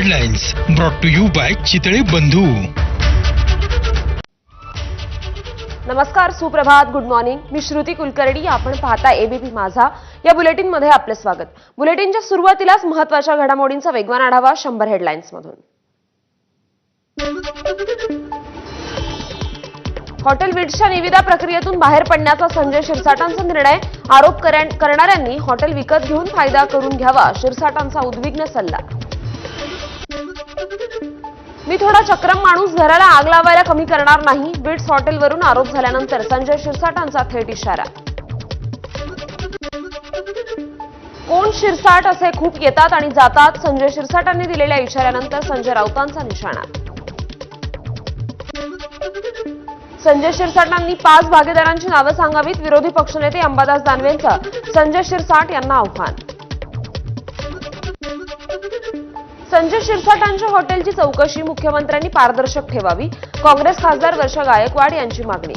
Headlines brought to you by Chitale Bandhu. नमस्कार, सुप्रभात, good morning. मी श्रुती कुलकर्णी. आपण पाहता एबीपी माझा. या बुलेटिन मध्ये आपले स्वागत. बुलेटिनच्या सुरुवातीलाच महत्त्वाच्या घडामोडींचा वेगवान आढावा 100 हेडलाइन्स मधून. हॉटेल विट्सच्या निविदा प्रक्रियेतून बाहेर पडण्याचा संजय शिरसाटांचा निर्णय. आरोप करणाऱ्यांनी हॉटेल विकत घेऊन फायदा करून घ्यावा, शिरसाटांचा उद्विग्न सल्ला. मी थोडा चक्रम माणूस, घराला आग लावायला कमी करणार नाही. विट्स हॉटेलवरून आरोप झाल्यानंतर संजय शिरसाटांचा थेट इशारा. कोण शिरसाट असे खूप येतात आणि जातात. संजय शिरसाटांनी दिलेल्या इशाऱ्यानंतर संजय राऊतांचा निशाणा. संजय शिरसाटांनी 5 भागीदारांची नावं सांगावीत. विरोधी पक्षनेते अंबादास दानवेंचं संजय शिरसाट यांना आव्हान. संजय शिरसाटांच्या हॉटेलची चौकशी मुख्यमंत्र्यांनी पारदर्शक ठेवावी. काँग्रेस खासदार वर्षा गायकवाड यांची मागणी.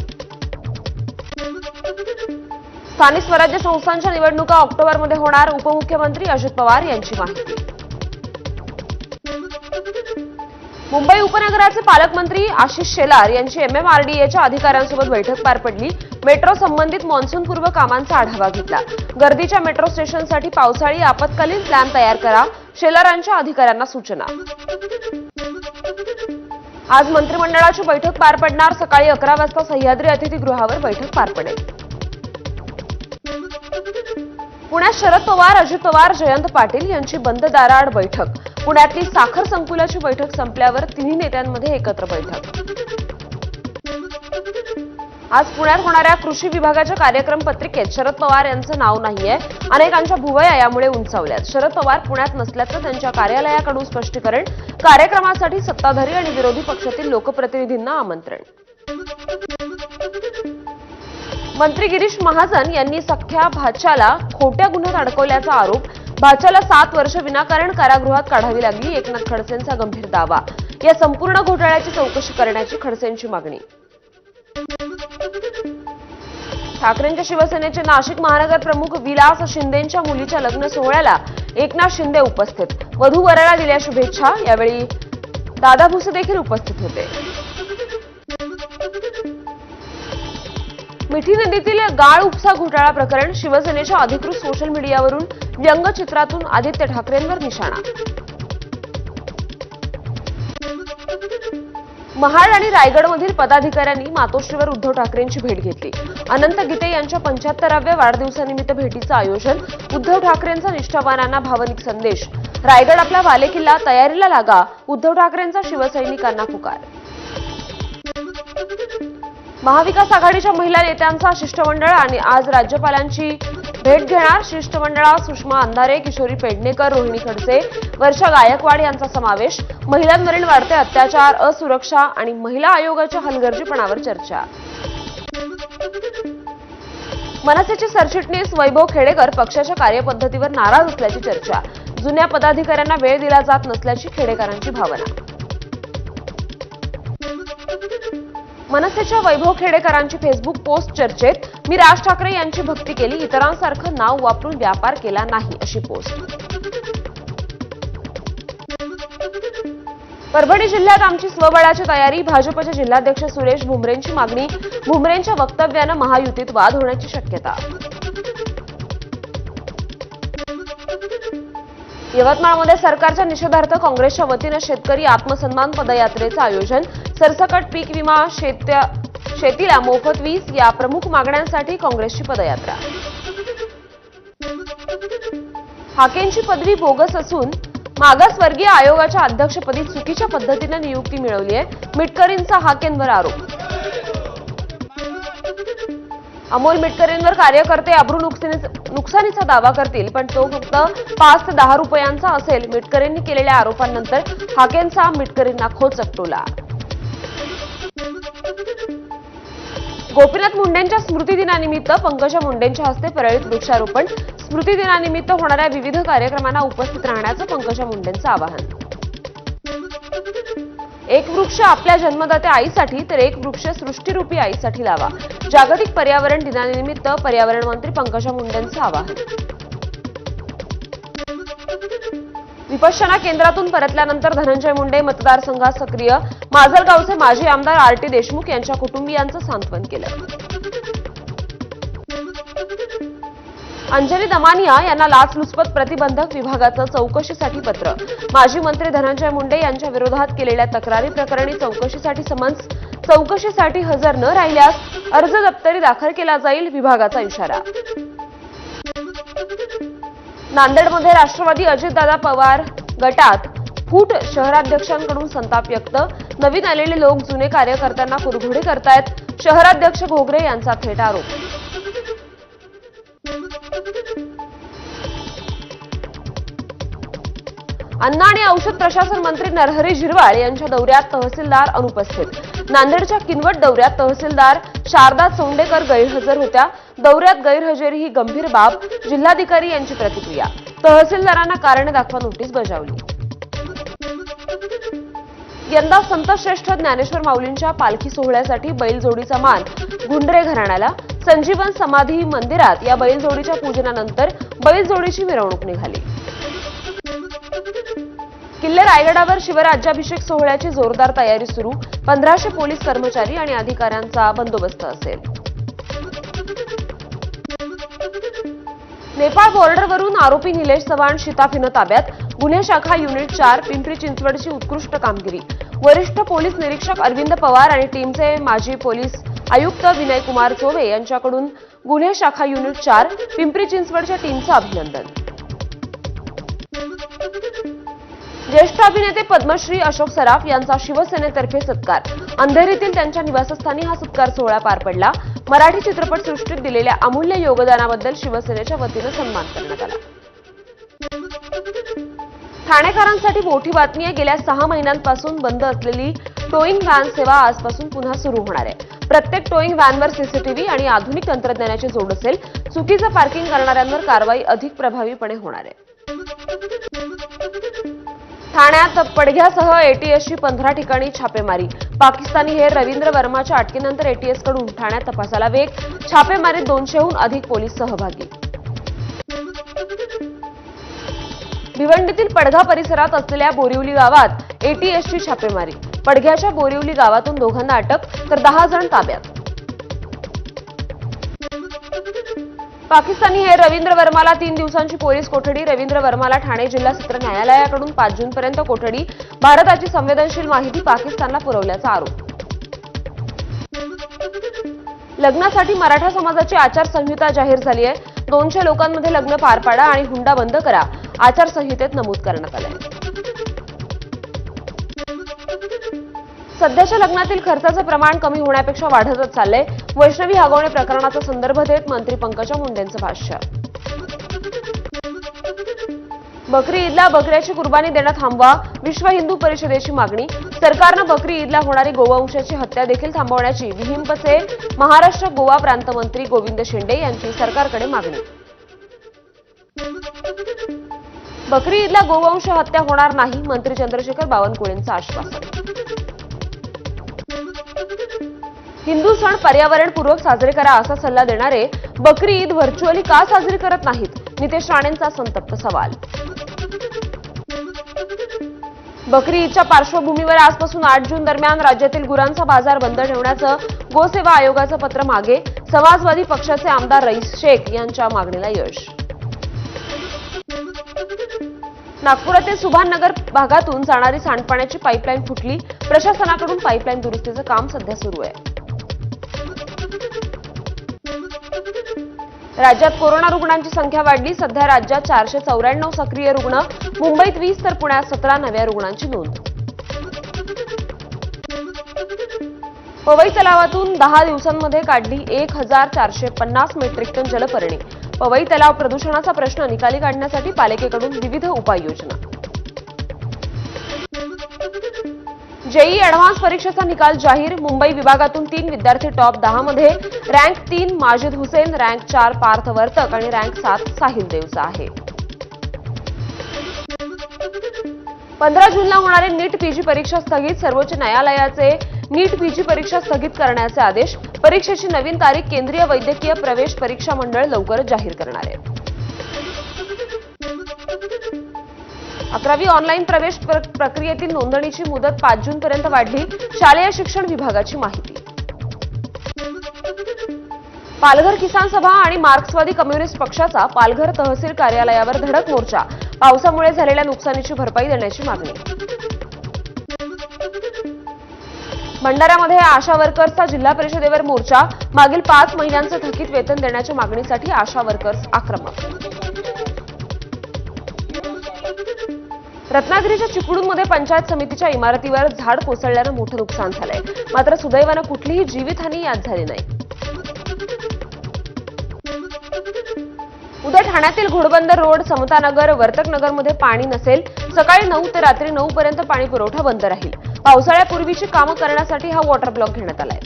स्थानिक स्वराज्य संस्थांच्या निवडणुका ऑक्टोबरमध्ये होणार. उपमुख्यमंत्री अजित पवार यांची माहिती. मुंबई उपनगराचे पालकमंत्री आशिष शेलार यांची MMRDAच्या अधिकाऱ्यांसोबत बैठक पार पडली. मेट्रो संबंधित मान्सूनपूर्व कामांचा आढावा घेतला. गर्दीच्या मेट्रो स्टेशनसाठी पावसाळी आपत्कालीन प्लॅन तयार करा, शेलारांच्या अधिकाऱ्यांना सूचना. आज मंत्रिमंडळाची बैठक पार पडणार. सकाळी 11 वाजता सह्याद्री अतिथीगृहावर बैठक पार पडेल. पुण्यात शरद पवार, अजित पवार, जयंत पाटील यांची बंद दाराआड बैठक. पुण्यातली साखर संकुलाची बैठक संपल्यावर तिन्ही नेत्यांमध्ये एकत्र बैठक. आज पुण्यात होणाऱ्या कृषी विभागाच्या कार्यक्रम पत्रिकेत शरद पवार यांचं नाव नाहीये. अनेकांच्या भुवया यामुळे उंचावल्यात. शरद पवार पुण्यात नसल्याचं त्यांच्या कार्यालयाकडून स्पष्टीकरण. कार्यक्रमासाठी सत्ताधारी आणि विरोधी पक्षातील लोकप्रतिनिधींना आमंत्रण. मंत्री गिरीश महाजन यांनी सख्या भाच्याला खोट्या गुन्ह्यात अडकवल्याचा आरोप. भाच्याला 7 वर्ष विनाकारण कारागृहात काढावी लागली, एकनाथ खडसेंचा गंभीर दावा. या संपूर्ण घोटाळ्याची चौकशी करण्याची खडसेंची मागणी. ठाकरेंच्या शिवसेनेचे नाशिक महानगर प्रमुख विलास शिंदेंच्या मुलीच्या लग्न सोहळ्याला एकनाथ शिंदे उपस्थित. वधू वराला दिल्या शुभेच्छा. यावेळी दादा भुसे देखील उपस्थित होते. मिठी नदीतील गाळ उपसा घोटाळा प्रकरण. शिवसेनेच्या अधिकृत सोशल मीडियावरून व्यंगचित्रातून आदित्य ठाकरेंवर निशाणा. महाड आणि रायगडमधील पदाधिकाऱ्यांनी मातोश्रीवर उद्धव ठाकरेंची भेट घेतली. अनंत गीते यांच्या 75व्या वाढदिवसानिमित्त भेटीचं आयोजन. उद्धव ठाकरेंचा निष्ठावानांना भावनिक संदेश. रायगड आपला बालेकिल्ला, तयारीला लागा. उद्धव ठाकरेंचा शिवसैनिकांना पुकार. महाविकास आघाडीच्या महिला नेत्यांचा शिष्टमंडळ आणि आज राज्यपालांची भेट घेणार. शिष्टमंडळात सुषमा अंधारे, किशोरी पेडणेकर, रोहिणी खडसे, वर्षा गायकवाड यांचा समावेश. महिलांवरील वाढते अत्याचार, असुरक्षा आणि महिला आयोगाच्या हलगर्जीपणावर चर्चा. मनसेचे सरचिटणीस वैभव खेडेकर पक्षाच्या कार्यपद्धतीवर नाराज असल्याची चर्चा. जुन्या पदाधिकाऱ्यांना वेळ दिला जात नसल्याची खेडेकरांची भावना. मनसेच्या वैभव खेडेकरांची फेसबुक पोस्ट चर्चेत. मी राज ठाकरे यांची भक्ती केली, इतरांसारखं नाव वापरून व्यापार केला नाही, अशी पोस्ट. परभणी जिल्ह्यात आमची स्वबळाची तयारी. भाजपचे जिल्हाध्यक्ष सुरेश भुमरेंची मागणी. भुमरेंच्या वक्तव्यानं महायुतीत वाद होण्याची शक्यता. यवतमाळमध्ये सरकारच्या निषेधार्थ काँग्रेसच्या वतीनं शेतकरी आत्मसन्मान पदयात्रेचं आयोजन. सरसकट पीक विमा, शेतीला मोफत वीज या प्रमुख मागण्यांसाठी काँग्रेसची पदयात्रा. हाकेंची पदवी बोगस असून मागासवर्गीय आयोगाच्या अध्यक्षपदी चुकीच्या पद्धतीने नियुक्ती मिळवली आहे. मिटकरींचा हाकेंवर आरोप. अमोल मिटकरींवर कार्यकर्ते अब्रू नुकसानीचा दावा करतील, पण तो फक्त 5 ते 10 रुपयांचा असेल. मिटकरींनी केलेल्या आरोपांनंतर हाकेंचा मिटकरींना खोचक टोला. गोपीनाथ मुंडेंच्या स्मृतिदिनानिमित्त पंकजा मुंडेंच्या हस्ते परळीत वृक्षारोपण. स्मृतिदिनानिमित्त होणाऱ्या विविध कार्यक्रमांना उपस्थित राहण्याचं पंकजा मुंडेंचं आवाहन. एक वृक्ष आपल्या जन्मदात्या आईसाठी तर एक वृक्ष सृष्टीरूपी आईसाठी लावा. जागतिक पर्यावरण दिनानिमित्त पर्यावरण मंत्री पंकजा मुंडेंचं आवाहन. विपश्यना केंद्रातून परतल्यानंतर धनंजय मुंडे मतदारसंघात सक्रिय. माजलगावचे माजी आमदार आर.टी. देशमुख यांच्या कुटुंबियांचं सांत्वन केलं. अंजली दमानिया यांना लाचलुचपत प्रतिबंधक विभागाचं चौकशीसाठी पत्र. माजी मंत्री धनंजय मुंडे यांच्या विरोधात केलेल्या तक्रारी प्रकरणी चौकशीसाठी समन्स. चौकशीसाठी हजर न राहिल्यास अर्ज दप्तरी दाखल केला जाईल, विभागाचा इशारा. नांदेडमध्ये राष्ट्रवादी अजितदादा पवार गटात फूट. शहराध्यक्षांकडून संताप व्यक्त. नवीन आलेले लोक जुने कार्यकर्त्यांना कुरघोडी करतायत. शहराध्यक्ष घोगरे यांचा थेट आरोप. अन्न आणि औषध प्रशासन मंत्री नरहरी झिरवाळ यांच्या दौऱ्यात तहसीलदार अनुपस्थित. नांदेडच्या किनवट दौऱ्यात तहसीलदार शारदा चोंडेकर गैरहजर होत्या. दौऱ्यात गैरहजेरी ही गंभीर बाब. जिल्हाधिकारी यांची प्रतिक्रिया. तहसीलदारांना कारणे दाखवा नोटीस बजावली. यंदा संतश्रेष्ठ ज्ञानेश्वर माऊलींच्या पालखी सोहळ्यासाठी बैलजोडीचा मान गुंडरे घराण्याला. संजीवन समाधी मंदिरात या बैलजोडीच्या पूजनानंतर बैलजोडीची मिरवणूक निघाली. किल्ले रायगडावर शिवराज्याभिषेक सोहळ्याची जोरदार तयारी सुरू. 1500 पोलीस कर्मचारी आणि अधिकाऱ्यांचा बंदोबस्त असेल. नेपाळ बॉर्डरवरून आरोपी निलेश चव्हाण शिताफीनं ताब्यात. गुन्हे शाखा युनिट 4 पिंपरी चिंचवडची उत्कृष्ट कामगिरी. वरिष्ठ पोलीस निरीक्षक अरविंद पवार आणि टीमचे माजी पोलीस आयुक्त विनय कुमार चोवे यांच्याकडून गुन्हे शाखा युनिट 4 पिंपरी चिंचवडच्या टीमचं अभिनंदन. ज्येष्ठ अभिनेते पद्मश्री अशोक सराफ यांचा शिवसेनेतर्फे सत्कार. अंधेरीतील त्यांच्या निवासस्थानी हा सत्कार सोहळा पार पडला. मराठी चित्रपटसृष्टीत दिलेल्या अमूल्य योगदानाबद्दल शिवसेनेच्या वतीनं सन्मान करण्यात आला. ठाणेकरांसाठी मोठी बातमी आहे. गेल्या 6 महिन्यांपासून बंद असलेली टोईंग व्हॅन सेवा आजपासून पुन्हा सुरू होणार आहे. प्रत्येक टोईंग व्हॅनवर सीसीटीव्ही आणि आधुनिक तंत्रज्ञानाची जोड असेल. चुकीचं पार्किंग करणाऱ्यांवर कारवाई अधिक प्रभावीपणे होणार आहे. ठाण्यात पडघ्यासह एटीएसची 15 ठिकाणी छापेमारी. पाकिस्तानी हेर रवींद्र वर्माच्या अटकेनंतर एटीएसकडून ठाण्यात तपासाला वेग. छापेमारीत 200हून अधिक पोलीस सहभागी. भिवंडीतील पडघा परिसरात असलेल्या बोरिवली गावात एटीएसची छापेमारी. पडघ्याच्या बोरिवली गावातून 2 अटक तर 10 जण ताब्यात. पाकिस्तानी हेर रवींद्र वर्माला 3 दिवसांची पोलीस कोठडी. रवींद्र वर्माला ठाणे जिल्हा सत्र न्यायालयाकडून 5 जूनपर्यंत कोठडी. भारताची संवेदनशील माहिती पाकिस्तानला पुरवल्याचा आरोप. लग्नासाठी मराठा समाजाची आचारसंहिता जाहीर झाली आहे. 200 लोकांमध्ये लग्न पार पाडा आणि हुंडा बंद करा, आचारसंहितेत नमूद करण्यात आलं आहे. सध्याच्या लग्नातील खर्चाचं प्रमाण कमी होण्यापेक्षा वाढतच चाललंय. वैष्णवी हगवणे प्रकरणाचा संदर्भ देत मंत्री पंकजा मुंडेंचं भाष्य. बकरी ईदला बकऱ्याची कुर्बानी देणं थांबवा, विश्व हिंदू परिषदेची मागणी. सरकारनं बकरी ईदला होणारी गोवंशाची हत्या देखील थांबवण्याची विहिंपचे महाराष्ट्र गोवा प्रांत मंत्री गोविंद शिंदे यांची सरकारकडे मागणी. बकरी ईदला गोवंश हत्या होणार नाही, मंत्री चंद्रशेखर बावनकुळेंचं आश्वासन. हिंदू सण पर्यावरणपूर्वक साजरे करा असा सल्ला देणारे बकरी ईद व्हर्च्युअली का साजरी करत नाहीत, नितेश राणेंचा संतप्त सवाल. बकरी ईदच्या पार्श्वभूमीवर आजपासून 8 जून दरम्यान राज्यातील गुरांचा बाजार बंद ठेवण्याचं गोसेवा आयोगाचं पत्र मागे. समाजवादी पक्षाचे आमदार रईस शेख यांच्या मागणीला यश. नागपुरातील सुभाननगर भागातून जाणारी सांडपाण्याची पाईपलाईन फुटली. प्रशासनाकडून पाईपलाईन दुरुस्तीचं काम सध्या सुरू आहे. राज्यात कोरोना रुग्णांची संख्या वाढली. सध्या राज्यात 494 सक्रिय रुग्ण. मुंबईत 20 तर पुण्यात 17 नव्या रुग्णांची नोंद. पवई तलावातून 10 दिवसांमध्ये काढली 1450 मेट्रिक टन जलपर्णी. पवई तलाव प्रदूषणाचा प्रश्न निकाली काढण्यासाठी पालिकेकडून विविध उपाययोजना. जेईई ऍडव्हान्स परीक्षेचा निकाल जाहीर. मुंबई विभागातून 3 विद्यार्थी टॉप 10 मध्ये. रँक 3 माजिद हुसेन, रँक 4 पार्थ वर्तक आणि रँक 7 साहिल देवचा आहे. 15 जूनला होणारे नीट पीजी परीक्षा स्थगित. सर्वोच्च न्यायालयाचे नीट पीजी परीक्षा स्थगित करण्याचे आदेश. परीक्षेची नवीन तारीख केंद्रीय वैद्यकीय प्रवेश परीक्षा मंडळ लवकरच जाहीर करणार आहे. 11वी ऑनलाईन प्रवेश प्रक्रियेतील नोंदणीची मुदत 5 जूनपर्यंत वाढली. शालेय शिक्षण विभागाची माहिती. पालघर किसान सभा आणि मार्क्सवादी कम्युनिस्ट पक्षाचा पालघर तहसील कार्यालयावर धडक मोर्चा. पावसामुळे झालेल्या नुकसानीची भरपाई देण्याची मागणी. भंडाऱ्यामध्ये आशा वर्कर्सचा जिल्हा परिषदेवर मोर्चा. मागील 5 महिन्यांचं थकीत वेतन देण्याच्या मागणीसाठी आशा वर्कर्स आक्रमक. रत्नागिरीच्या चिपळूणमध्ये पंचायत समितीच्या इमारतीवर झाड कोसळल्यानं मोठं नुकसान झालंय. मात्र सुदैवानं कुठलीही जीवितहानी यात झाली नाही. उद्या ठाण्यातील घोडबंदर रोड, समतानगर, वर्तकनगरमध्ये पाणी नसेल. सकाळी 9 ते रात्री 9 पर्यंत पाणी पुरवठा बंद राहील. पावसाळ्यापूर्वीची कामं करण्यासाठी हा वॉटर ब्लॉक घेण्यात आलाय.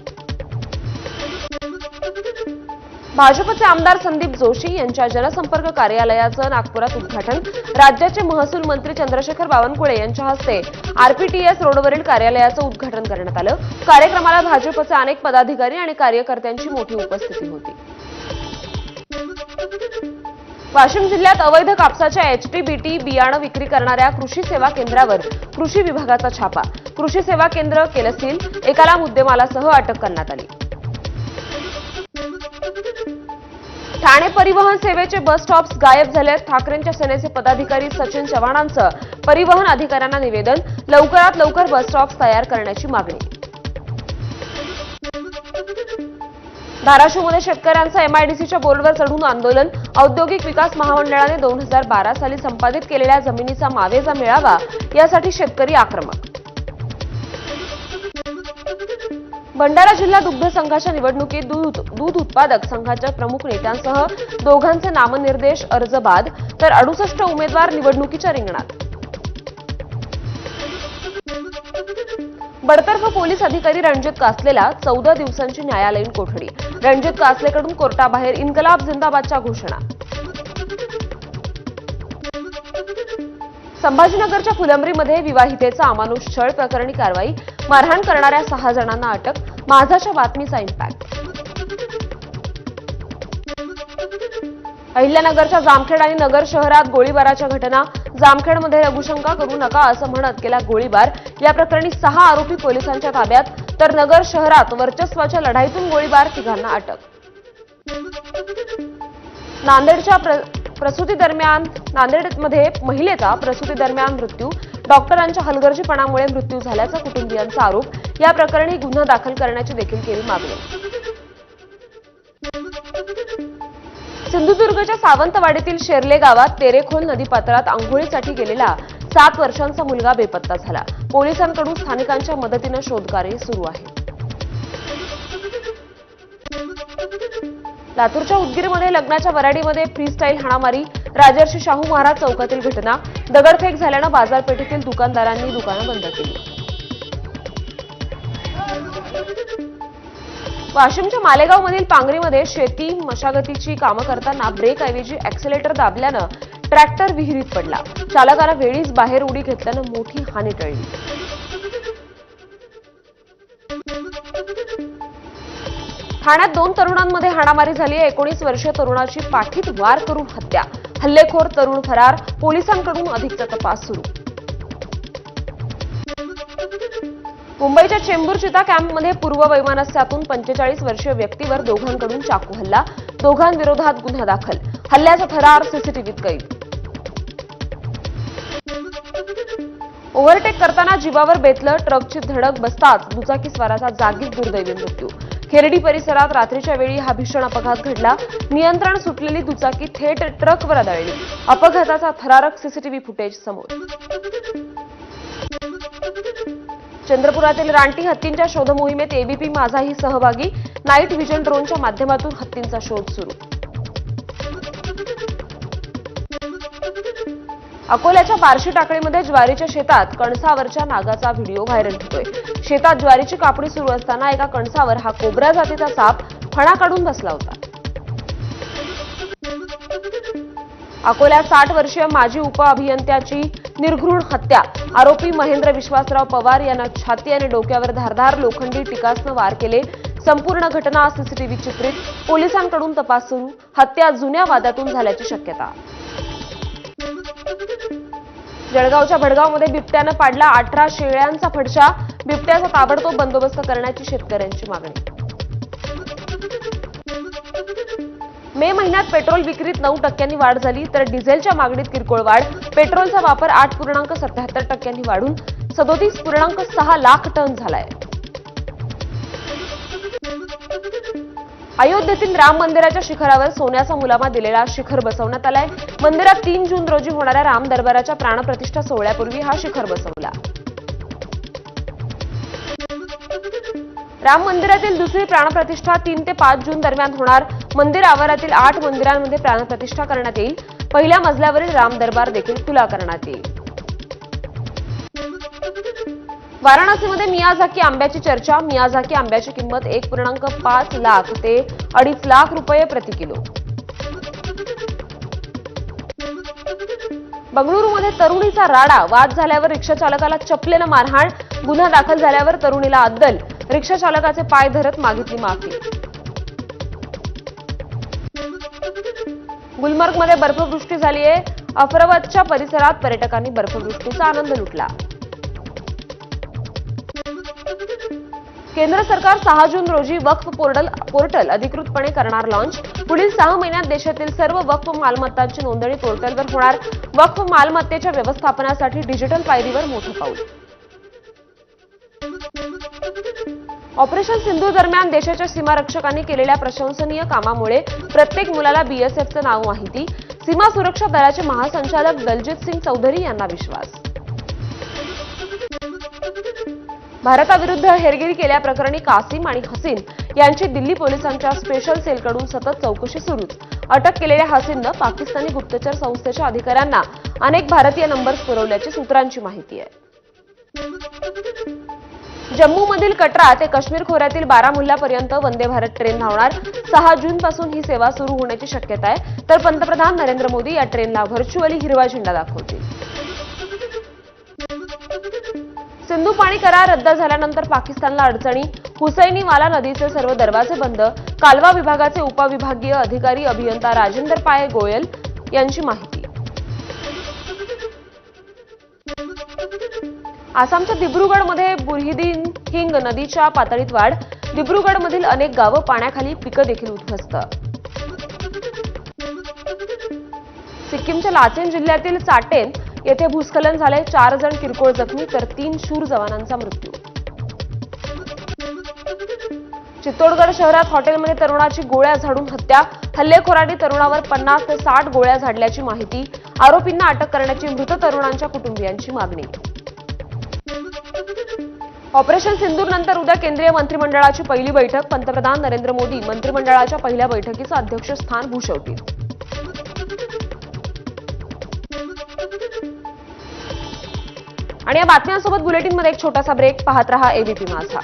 भाजपचे आमदार संदीप जोशी यांच्या जनसंपर्क कार्यालयाचं नागपुरात उद्घाटन. राज्याचे महसूल मंत्री चंद्रशेखर बावनकुळे यांच्या हस्ते आरपीटीएस रोडवरील कार्यालयाचं उद्घाटन करण्यात आलं. कार्यक्रमाला भाजपचे अनेक पदाधिकारी आणि कार्यकर्त्यांची मोठी उपस्थिती होती. वाशिम जिल्ह्यात अवैध कापसाच्या एचटीबीटी बियाणं विक्री करणाऱ्या कृषी सेवा केंद्रावर कृषी विभागाचा छापा. कृषी सेवा केंद्र केलं सील. एकाला मुद्देमालासह अटक करण्यात आली. ठाणे परिवहन सेवेचे बस स्टॉप्स गायब झालेत. ठाकरेंच्या सेनेचे पदाधिकारी सचिन चव्हाणांचं परिवहन अधिकाऱ्यांना निवेदन. लवकरात लवकर बस स्टॉप्स तयार करण्याची मागणी. धाराशिवमध्ये शेतकऱ्यांचं एमआयडीसीच्या बोर्डवर चढून आंदोलन. औद्योगिक विकास महामंडळाने 2012 साली संपादित केलेल्या जमिनीचा मावेजा मिळावा यासाठी शेतकरी आक्रमक. भंडारा जिल्हा दुग्ध संघाच्या निवडणुकीत दूध उत्पादक संघाच्या प्रमुख नेत्यांसह दोघांचे नामनिर्देश अर्ज बाद, तर 68 उमेदवार निवडणुकीच्या रिंगणात. बडतर्फ पोलीस अधिकारी रणजित कासलेला 14 दिवसांची न्यायालयीन कोठडी. रणजित कासलेकडून कोर्टाबाहेर इन्कलाब जिंदाबादच्या घोषणा. संभाजीनगरच्या फुलंब्रीमध्ये विवाहितेचा अमानुष छळ प्रकरणी कारवाई. मारहाण करणाऱ्या 6 जणांना अटक. माझाच्या बातमीचा इम्पॅक्ट. अहिल्यानगरच्या जामखेड आणि नगर शहरात गोळीबाराच्या घटना. जामखेडमध्ये लघुशंका करू नका असं म्हणत केला गोळीबार. या प्रकरणी 6 आरोपी पोलिसांच्या ताब्यात, तर नगर शहरात वर्चस्वाच्या लढाईतून गोळीबार, 3घांना अटक. नांदेडमध्ये महिलेचा प्रसूती दरम्यान मृत्यू. डॉक्टरांच्या हलगर्जीपणामुळे मृत्यू झाल्याचा कुटुंबियांचा आरोप. या प्रकरणी गुन्हा दाखल करण्याची देखील केली मागणी. सिंधुदुर्गच्या सावंतवाडीतील शेर्ले गावात तेरेखोल नदीपात्रात आंघोळीसाठी गेलेला 7 वर्षांचा मुलगा बेपत्ता झाला. पोलिसांकडून स्थानिकांच्या मदतीनं शोधकार्य सुरू आहे. लातूरच्या उदगीरमध्ये लग्नाच्या वराडीमध्ये फ्रीस्टाईल हाणामारी. राजर्षी शाहू महाराज चौकातील घटना. दगडफेक झाल्यानं बाजारपेठेतील दुकानदारांनी दुकानं बंद केली. वाशिमच्या मालेगावमधील पांगरीमध्ये शेती मशागतीची कामं करताना ब्रेकऐवजी ऍक्सिलेटर दाबल्यानं ट्रॅक्टर विहिरीत पडला. चालकाला वेळीच बाहेर उडी घेतल्यानं मोठी हानी टळली. ठाण्यात 2 तरुणांमध्ये हाणामारी झाली आहे. 19 वर्षीय तरुणाची पाठीत वार करून हत्या. हल्लेखोर तरुण फरार. पोलिसांकडून अधिकचा तपास सुरू. मुंबईच्या चेंबूर चिता कॅम्पमध्ये पूर्व वैमनस्यातून 45 वर्षीय व्यक्तीवर दोघांकडून चाकू हल्ला. दोघांविरोधात गुन्हा दाखल. हल्ल्याचा थरार सीसीटीव्हीत कैद. ओव्हरटेक करताना जीवावर बेतलं. ट्रकची धडक बसताच दुचाकीस्वाराचा जागीच दुर्दैवी मृत्यू. खेरडी परिसरात रात्रीच्या वेळी हा भीषण अपघात घडला. नियंत्रण सुटलेली दुचाकी थेट ट्रकवर आदळली. अपघाताचा थरारक सीसीटीव्ही फुटेज समोर. चंद्रपुरातील रानटी हत्तींच्या शोधमोहिमेत एबीपी माझाही सहभागी. नाईट व्हिजन ड्रोनच्या माध्यमातून हत्तींचा शोध सुरू. अकोल्याच्या बार्शी टाकळीमध्ये ज्वारीच्या शेतात कणसावरच्या नागाचा व्हिडिओ व्हायरल होतोय. शेतात ज्वारीची कापणी सुरू असताना एका कणसावर हा कोब्रा जातीचा साप फणा काढून बसला होता. अकोल्यात 60 वर्षीय माजी उपअभियंत्याची निर्घृण हत्या. आरोपी महेंद्र विश्वासराव पवार यांना छाती आणि डोक्यावर धारदार लोखंडी टिकासनं वार केले. संपूर्ण घटना सीसीटीव्ही चित्रित. पोलिसांकडून तपास सुरू. हत्या जुन्या वादातून झाल्याची शक्यता. जळगावच्या भडगावमध्ये बिबट्यानं पाडला 18 शेळ्यांचा फडशा. बिबट्याचा ताबडतोब बंदोबस्त करण्याची शेतकऱ्यांची मागणी. मे महिन्यात पेट्रोल विक्रीत 9% वाढ झाली तर डिझेलच्या मागणीत किरकोळ वाढ. पेट्रोलचा वापर 8.77% वाढून 37.6 लाख टन झालाय. अयोध्येतील राम मंदिराच्या शिखरावर सोन्याचा मुलामा दिलेला शिखर बसवण्यात आलाय. मंदिरात 3 जून रोजी होणाऱ्या राम दरबाराच्या प्राणप्रतिष्ठा सोहळ्यापूर्वी हा शिखर बसवला. राम मंदिरातील दुसरी प्राणप्रतिष्ठा 3 ते 5 जून दरम्यान होणार. मंदिर आवारातील 8 मंदिरांमध्ये प्राणप्रतिष्ठा करण्यात येईल. पहिल्या मजल्यावरील राम दरबार देखील खुला करण्यात येईल. वाराणसीमध्ये मियाझाकी आंब्याची चर्चा. मियाझाकी आंब्याची किंमत 1.5 लाख ते 2.5 लाख रुपये प्रति किलो. बंगळुरूमध्ये तरुणीचा राडा. वाद झाल्यावर रिक्षा चालकाला चपलेनं मारहाण. गुन्हा दाखल झाल्यावर तरुणीला अद्दल. रिक्षा चालकाचे पाय धरत मागितली माफी. गुलमर्गमध्ये बर्फवृष्टी झाली आहे. अफरवतच्या परिसरात पर्यटकांनी बर्फवृष्टीचा आनंद लुटला. केंद्र सरकार 6 जून रोजी वक्फ पोर्टल अधिकृतपणे करणार लॉन्च. पुढील 6 महिन्यात देशातील सर्व वक्फ मालमत्तांची नोंदणी पोर्टलवर होणार. वक्फ मालमत्तेच्या व्यवस्थापनासाठी डिजिटल पायरीवर मोठं पाऊल. ऑपरेशन सिंधू दरम्यान देशाच्या सीमारक्षकांनी केलेल्या प्रशंसनीय कामामुळे प्रत्येक मुलाला बीएसएफचं नाव माहिती. सीमा सुरक्षा दलाचे महासंचालक दलजित सिंग चौधरी यांना विश्वास. भारताविरुद्ध हेरगिरी केल्याप्रकरणी कासिम आणि हसीन यांची दिल्ली पोलिसांच्या स्पेशल सेलकडून सतत चौकशी सुरूच. अटक केलेल्या हसीननं पाकिस्तानी गुप्तचर संस्थेच्या अधिकाऱ्यांना अनेक भारतीय नंबर्स पुरवल्याची सूत्रांची माहिती आहे. जम्मूमधील कटरा ते काश्मीर खोऱ्यातील बारामुल्लापर्यंत वंदे भारत ट्रेन धावणार. 6 जूनपासून ही सेवा सुरू होण्याची शक्यता आहे. तर पंतप्रधान नरेंद्र मोदी या ट्रेनला व्हर्च्युअली हिरवा झेंडा दाखवतील. सिंधू पाणी करार रद्द झाल्यानंतर पाकिस्तानला अडचणी. हुसैनीवाला नदीचे सर्व दरवाजे बंद. कालवा विभागाचे उपविभागीय अधिकारी अभियंता राजेंद्र पाय गोयल यांची माहिती. आसामच्या दिब्रुगडमध्ये बुरहिदीन हिंग नदीच्या पातळीत वाढ. दिब्रुगडमधील अनेक गावं पाण्याखाली, पिकं देखील उद्ध्वस्त. सिक्कीमच्या लाचेन जिल्ह्यातील चाटेन येथे भूस्खलन झाले. 4 जण किरकोळ जखमी तर 3 शूर जवानांचा मृत्यू. चित्तोडगड शहरात हॉटेलमध्ये तरुणाची गोळ्या झाडून हत्या. हल्लेखोरांनी तरुणावर 50 ते 60 गोळ्या झाडल्याची माहिती. आरोपींना अटक करण्याची मृत तरुणांच्या कुटुंबियांची मागणी. ऑपरेशन सिंदूरनंतर उद्या केंद्रीय मंत्रिमंडळाची पहिली बैठक. पंतप्रधान नरेंद्र मोदी मंत्रिमंडळाच्या पहिल्या बैठकीचं अध्यक्षस्थान भूषवतील. आणि या बातम्यांसोबत बुलेटिनमध्ये एक छोटासा ब्रेक. पाहत रहा एबीपी माझा.